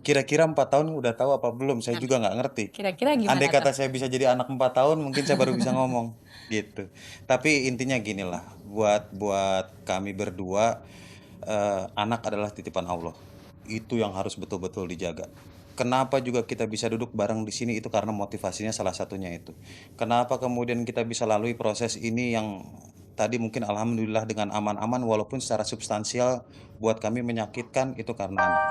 Kira-kira 4 tahun udah tahu apa belum? Saya juga nggak ngerti. Kira-kira gimana Andai tuh? kata saya bisa jadi anak 4 tahun, mungkin saya baru bisa ngomong gitu. Tapi intinya gini lah, buat buat kami berdua, anak adalah titipan Allah. Itu yang harus betul-betul dijaga. Kenapa juga kita bisa duduk bareng di sini itu karena motivasinya salah satunya itu. Kenapa kemudian kita bisa lalui proses ini yang tadi mungkin alhamdulillah dengan aman-aman walaupun secara substansial buat kami menyakitkan itu karena anak.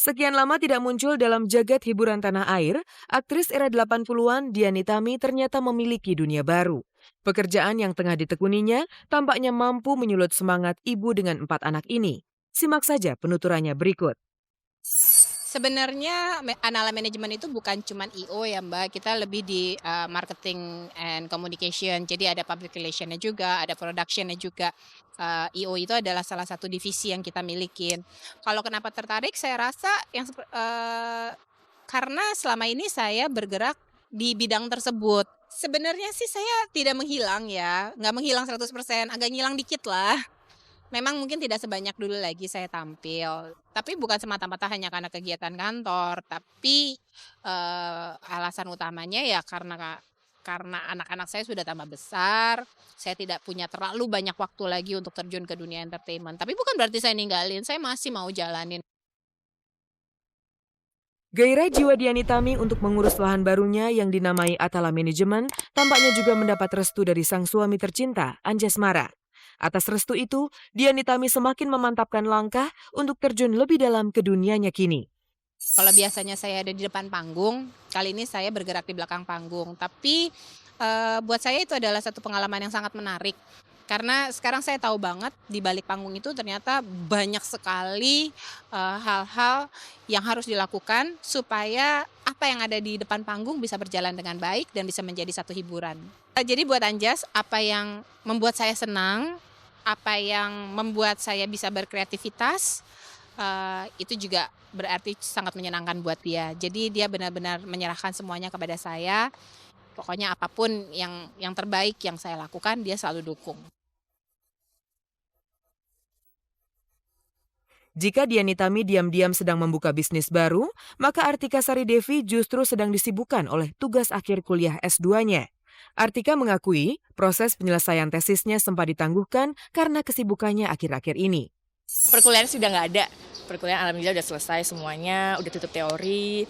Sekian lama tidak muncul dalam jagat hiburan tanah air, aktris era 80-an Dian Nitami ternyata memiliki dunia baru. Pekerjaan yang tengah ditekuninya tampaknya mampu menyulut semangat ibu dengan 4 anak ini. Simak saja penuturannya berikut. Sebenarnya Anala Manajemen itu bukan cuman I.O. ya Mbak, kita lebih di marketing and communication. Jadi ada public relation-nya juga, ada production-nya juga. I.O. itu adalah salah satu divisi yang kita milikin. Kalau kenapa tertarik, saya rasa karena selama ini saya bergerak di bidang tersebut. Sebenarnya sih saya tidak menghilang ya, nggak menghilang 100%, agak ngilang dikit lah. Memang mungkin tidak sebanyak dulu lagi saya tampil, tapi bukan semata-mata hanya karena kegiatan kantor, tapi, alasan utamanya ya karena anak-anak saya sudah tambah besar, saya tidak punya terlalu banyak waktu lagi untuk terjun ke dunia entertainment. Tapi bukan berarti saya ninggalin, saya masih mau jalanin. Gairah jiwa Dian Nitami untuk mengurus lahan barunya yang dinamai Atala Manajemen tampaknya juga mendapat restu dari sang suami tercinta, Anjasmara. Atas restu itu, Dian Nitami semakin memantapkan langkah untuk terjun lebih dalam ke dunianya kini. Kalau biasanya saya ada di depan panggung, kali ini saya bergerak di belakang panggung. Tapi, buat saya itu adalah satu pengalaman yang sangat menarik. Karena sekarang saya tahu banget di balik panggung itu ternyata banyak sekali, hal-hal yang harus dilakukan supaya apa yang ada di depan panggung bisa berjalan dengan baik dan bisa menjadi satu hiburan. Jadi buat Anjas, apa yang membuat saya senang, apa yang membuat saya bisa berkreativitas, itu juga berarti sangat menyenangkan buat dia. Jadi dia benar-benar menyerahkan semuanya kepada saya, pokoknya apapun yang terbaik yang saya lakukan dia selalu dukung. Jika Dian Nitami diam-diam sedang membuka bisnis baru, maka Artika Sari Devi justru sedang disibukkan oleh tugas akhir kuliah S2-nya. Artika mengakui proses penyelesaian tesisnya sempat ditangguhkan karena kesibukannya akhir-akhir ini. Perkuliahan sudah nggak ada. Perkuliahan alhamdulillah udah selesai semuanya, udah tutup teori,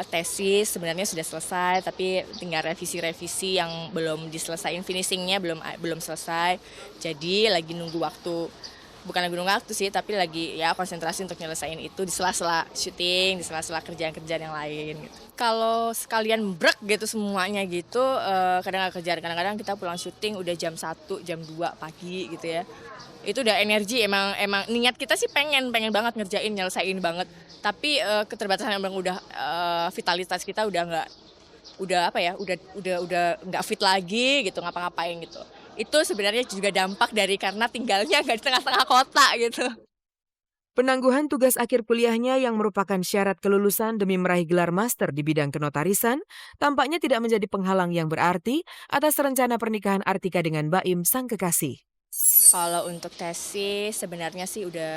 tesis sebenarnya sudah selesai, tapi tinggal revisi-revisi yang belum diselesaikan, finishingnya belum selesai. Jadi lagi nunggu waktu, bukan lagi nunggu waktu sih, tapi lagi ya konsentrasi untuk nyelesain itu di sela-sela syuting, di sela-sela kerjaan-kerjaan yang lain gitu. Kalau sekalian brek gitu semuanya gitu, kadang nggak kerjaan, kadang-kadang kita pulang syuting udah jam 1, jam 2 pagi gitu ya. Itu udah energi, emang niat kita sih pengen banget ngerjain, nyelesain banget. Tapi, keterbatasan emang udah, vitalitas kita udah apa ya, udah nggak fit lagi gitu, ngapa-ngapain gitu. Itu sebenarnya juga dampak dari karena tinggalnya nggak di tengah-tengah kota gitu. Penangguhan tugas akhir kuliahnya yang merupakan syarat kelulusan demi meraih gelar master di bidang kenotarisan tampaknya tidak menjadi penghalang yang berarti atas rencana pernikahan Artika dengan Baim sang kekasih. Kalau untuk tesis sebenarnya sih udah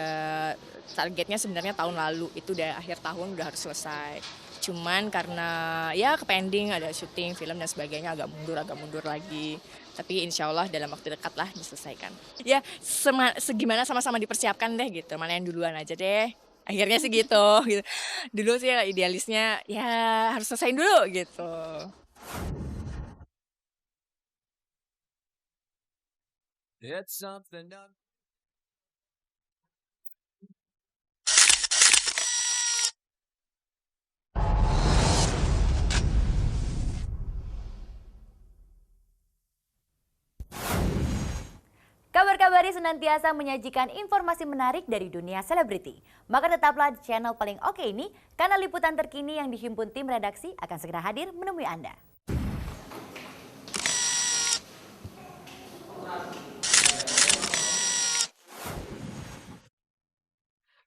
targetnya sebenarnya tahun lalu, itu udah akhir tahun udah harus selesai. Cuman karena ya kepending ada syuting film dan sebagainya agak mundur lagi. Tapi insya Allah dalam waktu dekat lah diselesaikan. Ya segimana sama-sama dipersiapkan deh gitu, mana yang duluan aja deh. Akhirnya sih gitu, gitu. Dulu sih idealisnya ya harus selesaiin dulu gitu. It's something done. Kabar-kabari senantiasa menyajikan informasi menarik dari dunia selebriti. Maka tetaplah di channel paling oke ini, karena liputan terkini yang dihimpun tim redaksi akan segera hadir menemui Anda.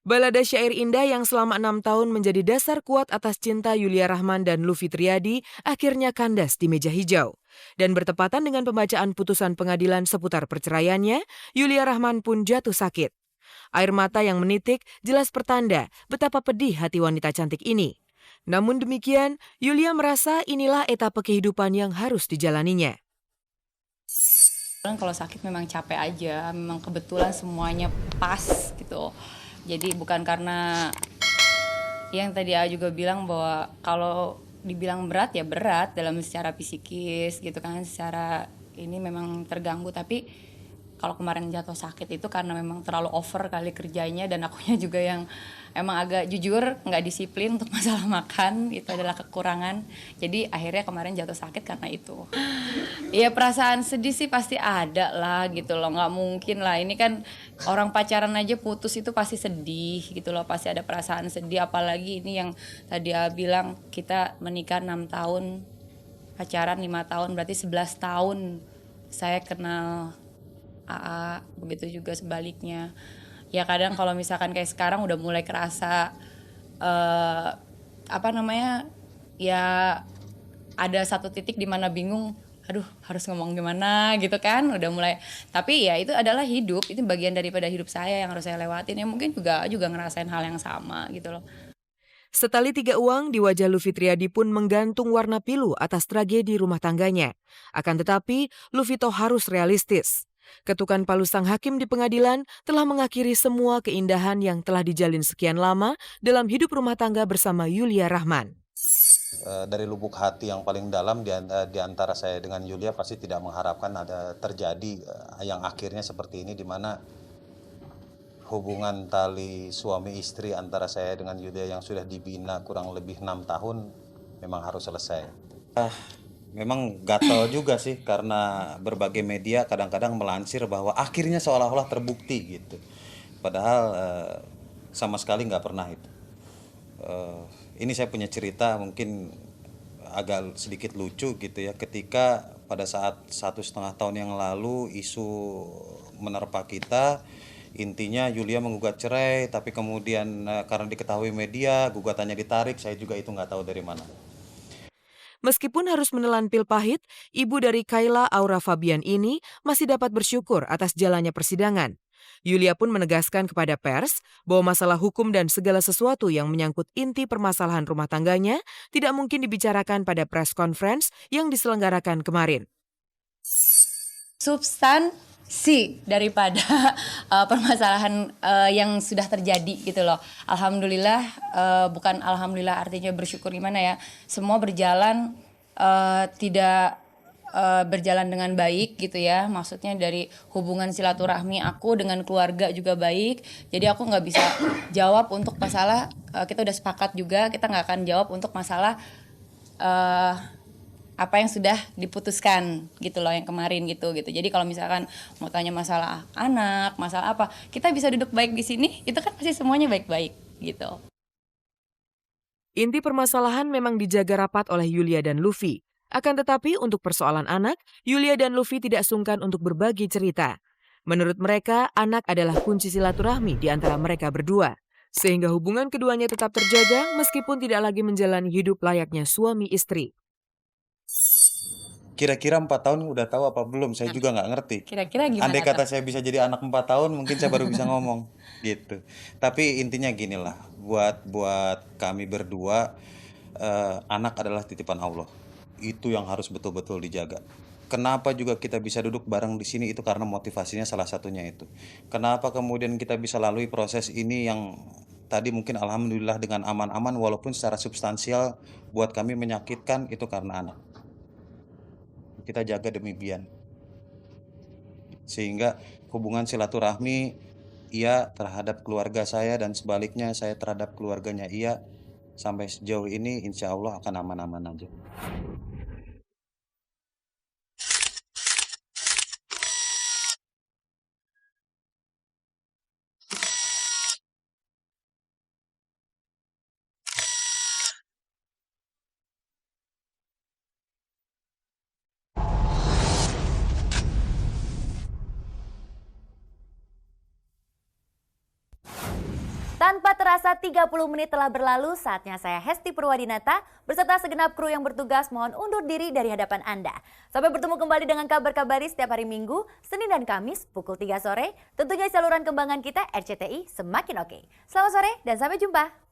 Balada syair indah yang selama 6 tahun menjadi dasar kuat atas cinta Yulia Rahman dan Luffy Triadi akhirnya kandas di meja hijau. Dan bertepatan dengan pembacaan putusan pengadilan seputar perceraiannya, Yulia Rahman pun jatuh sakit. Air mata yang menitik jelas pertanda betapa pedih hati wanita cantik ini. Namun demikian, Yulia merasa inilah etapa kehidupan yang harus dijalaninya. Kalau sakit memang capek aja, memang kebetulan semuanya pas gitu. Jadi bukan karena yang tadi A juga bilang bahwa kalau dibilang berat ya berat dalam secara psikis gitu kan, secara ini memang terganggu, tapi kalau kemarin jatuh sakit itu karena memang terlalu over kali kerjanya dan akunya juga yang emang agak jujur nggak disiplin untuk masalah makan, itu adalah kekurangan. Jadi akhirnya kemarin jatuh sakit karena itu. Ya perasaan sedih sih pasti ada lah gitu loh, nggak mungkin lah, ini kan orang pacaran aja putus itu pasti sedih gitu loh, pasti ada perasaan sedih, apalagi ini yang tadi A bilang kita menikah 6 tahun, pacaran 5 tahun, berarti 11 tahun saya kenal AA, begitu juga sebaliknya. Ya kadang kalau misalkan kayak sekarang udah mulai kerasa ya ada satu titik di mana bingung, aduh harus ngomong gimana gitu kan, udah mulai. Tapi ya itu adalah hidup, itu bagian daripada hidup saya yang harus saya lewatin. Ya mungkin juga ngerasain hal yang sama gitu loh. Setali 3 uang di wajah Luffy Triadi pun menggantung warna pilu atas tragedi rumah tangganya. Akan tetapi, Luffy toh harus realistis. Ketukan palu sang hakim di pengadilan telah mengakhiri semua keindahan yang telah dijalin sekian lama dalam hidup rumah tangga bersama Yulia Rahman. Dari lubuk hati yang paling dalam di antara saya dengan Yulia pasti tidak mengharapkan ada terjadi yang akhirnya seperti ini, di mana hubungan tali suami istri antara saya dengan Yulia yang sudah dibina kurang lebih 6 tahun memang harus selesai. Memang gatal juga sih karena berbagai media kadang-kadang melansir bahwa akhirnya seolah-olah terbukti gitu. Padahal sama sekali nggak pernah itu. Ini saya punya cerita mungkin agak sedikit lucu gitu ya. Ketika pada saat 1,5 tahun yang lalu isu menerpa kita, intinya Yulia menggugat cerai, tapi kemudian karena diketahui media gugatannya ditarik, saya juga itu nggak tahu dari mana. Meskipun harus menelan pil pahit, ibu dari Kayla Aura Fabian ini masih dapat bersyukur atas jalannya persidangan. Yulia pun menegaskan kepada pers bahwa masalah hukum dan segala sesuatu yang menyangkut inti permasalahan rumah tangganya tidak mungkin dibicarakan pada press conference yang diselenggarakan kemarin. Substansi daripada permasalahan yang sudah terjadi gitu loh. Alhamdulillah, bukan alhamdulillah artinya bersyukur gimana ya, semua berjalan tidak berjalan dengan baik gitu ya. Maksudnya dari hubungan silaturahmi aku dengan keluarga juga baik. Jadi aku nggak bisa jawab untuk masalah, kita udah sepakat juga kita nggak akan jawab untuk masalah apa yang sudah diputuskan gitu loh yang kemarin gitu. Jadi kalau misalkan mau tanya masalah anak, masalah apa, kita bisa duduk baik di sini, itu kan pasti semuanya baik-baik gitu. Inti permasalahan memang dijaga rapat oleh Yulia dan Luffy. Akan tetapi untuk persoalan anak, Yulia dan Luffy tidak sungkan untuk berbagi cerita. Menurut mereka, anak adalah kunci silaturahmi di antara mereka berdua. Sehingga hubungan keduanya tetap terjaga meskipun tidak lagi menjalani hidup layaknya suami istri. Kira-kira 4 tahun udah tahu apa belum? Saya juga nggak ngerti. Kira-kira gimana? Andai kata saya bisa jadi anak 4 tahun, mungkin saya baru bisa ngomong gitu. Tapi intinya gini lah, buat kami berdua, anak adalah titipan Allah. Itu yang harus betul-betul dijaga. Kenapa juga kita bisa duduk bareng di sini itu karena motivasinya salah satunya itu. Kenapa kemudian kita bisa lalui proses ini yang tadi mungkin alhamdulillah dengan aman-aman, walaupun secara substansial buat kami menyakitkan, itu karena anak. Kita jaga demi Bian. Sehingga hubungan silaturahmi ia terhadap keluarga saya dan sebaliknya saya terhadap keluarganya ia sampai sejauh ini insya Allah akan aman-aman aja. Tanpa terasa 30 menit telah berlalu, saatnya saya Hesti Purwadinata beserta segenap kru yang bertugas mohon undur diri dari hadapan Anda. Sampai bertemu kembali dengan kabar-kabari setiap hari Minggu, Senin dan Kamis pukul 3 sore. Tentunya saluran kembangan kita RCTI semakin oke. Selamat sore dan sampai jumpa.